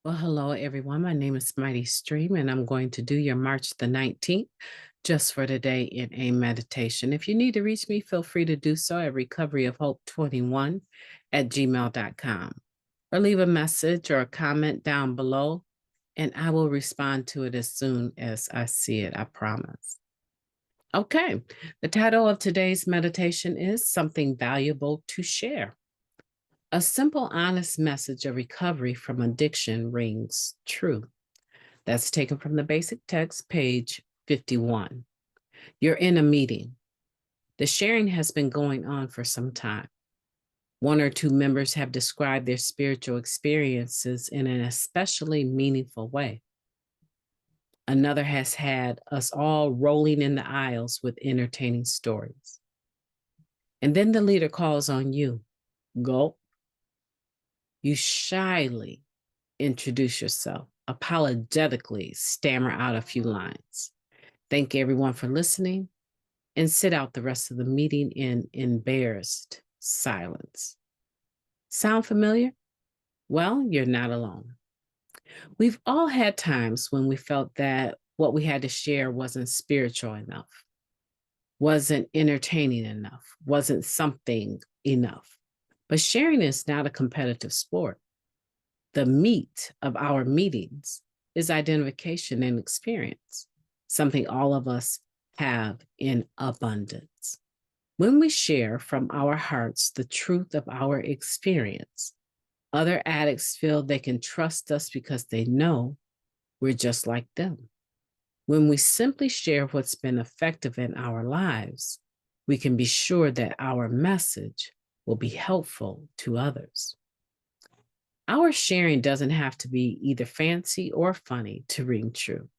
Well, hello, everyone. My name is Mighty Stream, and I'm going to do your March the 19th just for today in a meditation. If you need to reach me, feel free to do so at recoveryofhope21@gmail.com or leave a message or a comment down below, and I will respond to it as soon as I see it. I promise. Okay, the title of today's meditation is Something Valuable to Share. A simple, honest message of recovery from addiction rings true. That's taken from the basic text, page 51. You're in a meeting. The sharing has been going on for some time. One or two members have described their spiritual experiences in an especially meaningful way. Another has had us all rolling in the aisles with entertaining stories. And then the leader calls on you. Go. You shyly introduce yourself, apologetically stammer out a few lines. Thank everyone for listening and sit out the rest of the meeting in embarrassed silence. Sound familiar? Well, you're not alone. We've all had times when we felt that what we had to share wasn't spiritual enough, wasn't entertaining enough, wasn't something enough. But sharing is not a competitive sport. The meat of our meetings is identification and experience, something all of us have in abundance. When we share from our hearts the truth of our experience, other addicts feel they can trust us because they know we're just like them. When we simply share what's been effective in our lives, we can be sure that our message will be helpful to others. Our sharing doesn't have to be either fancy or funny to ring true.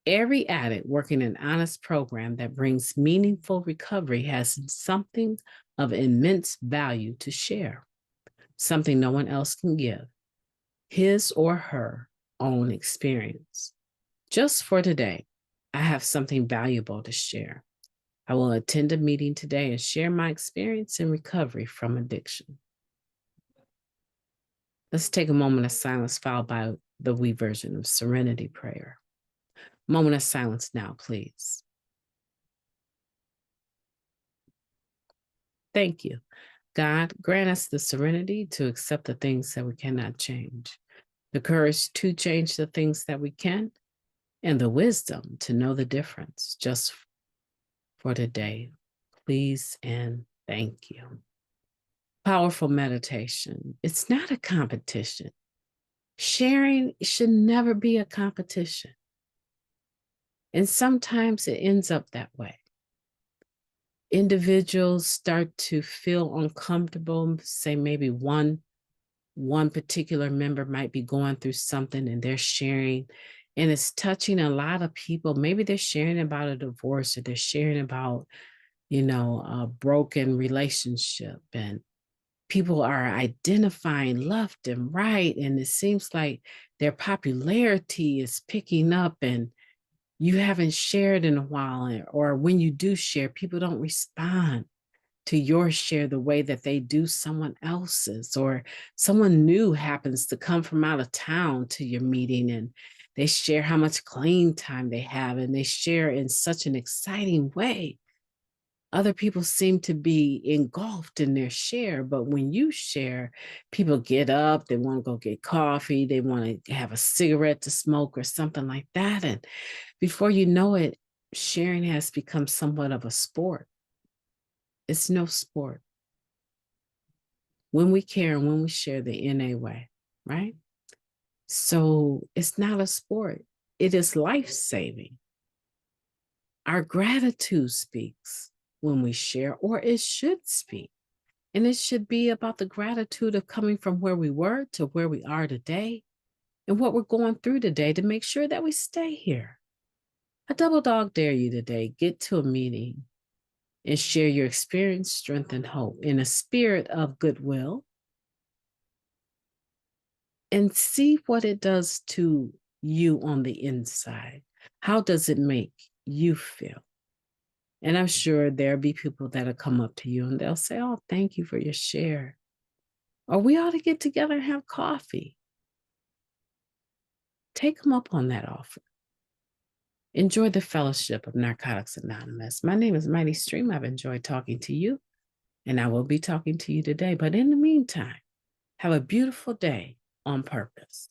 Every addict working an honest program that brings meaningful recovery has something of immense value to share, something no one else can give, his or her own experience. Just for today, I have something valuable to share. I will attend a meeting today and share my experience in recovery from addiction. Let's take a moment of silence followed by the we version of Serenity Prayer. Moment of silence now, please. Thank you. God, grant us the serenity to accept the things that we cannot change, the courage to change the things that we can, and the wisdom to know the difference just for today. Please and thank you. Powerful meditation. It's not a competition. Sharing should never be a competition. And sometimes it ends up that way. Individuals start to feel uncomfortable, say maybe one particular member might be going through something and they're sharing, and it's touching a lot of people. Maybe they're sharing about a divorce, or they're sharing about, a broken relationship, and people are identifying left and right, and it seems like their popularity is picking up, and you haven't shared in a while, or when you do share, people don't respond to your share the way that they do someone else's, or someone new happens to come from out of town to your meeting and they share how much clean time they have, and they share in such an exciting way. Other people seem to be engulfed in their share, but when you share, people get up, they want to go get coffee, they want to have a cigarette to smoke or something like that. And before you know it, sharing has become somewhat of a sport. It's no sport. When we care and when we share the NA way, right? So it's not a sport. It is life-saving. Our gratitude speaks when we share, or it should speak. And it should be about the gratitude of coming from where we were to where we are today and what we're going through today to make sure that we stay here. I double dog dare you today. Get to a meeting and share your experience, strength, and hope in a spirit of goodwill, and see what it does to you on the inside. How does it make you feel? And I'm sure there'll be people that'll come up to you and they'll say, "Oh, thank you for your share." Or we ought to get together and have coffee. take them up on that offer. Enjoy the fellowship of Narcotics Anonymous. My name is Mighty Stream. I've enjoyed talking to you, and I will be talking to you today. But in the meantime, have a beautiful day on purpose.